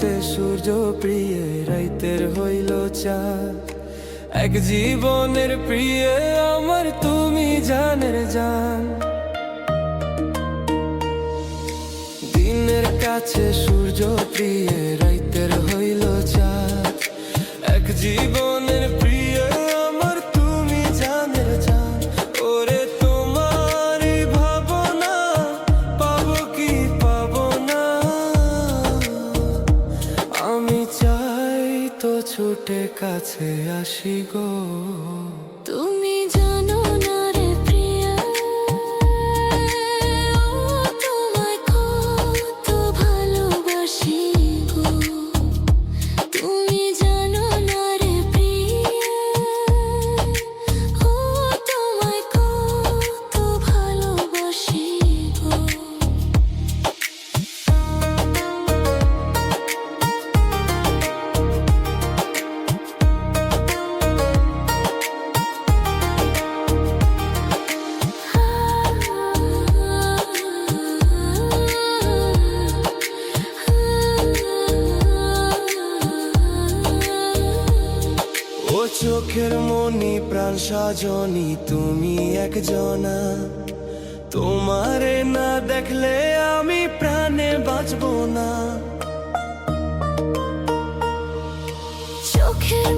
কাছে সূর্য প্রিয় রাইতের হইল চাঁদ। এক জীবনের প্রিয় আমার তুমি জানের জান। দিনের কাছে সূর্য প্রিয় রাইতের হইল চাঁদ। এক জীবনের প্রিয় আমার তুমি জানের জান। ওরে তোমার ভাবনা পাবো কি পাবো না, আমি চাই তো ছুটে কাছে আসি গো। তুমি জানো না রে প্রিয়া, তোমায় কত ভালোবাসি গো। তুমি জানো না রে প্রিয়া, তোমায় কত ভালোবাসি গো। ও চোখের মনি প্রাণ সাজনি তুমি একজনা, তোমারে না দেখলে আমি প্রাণে বাঁচবো না। চোখের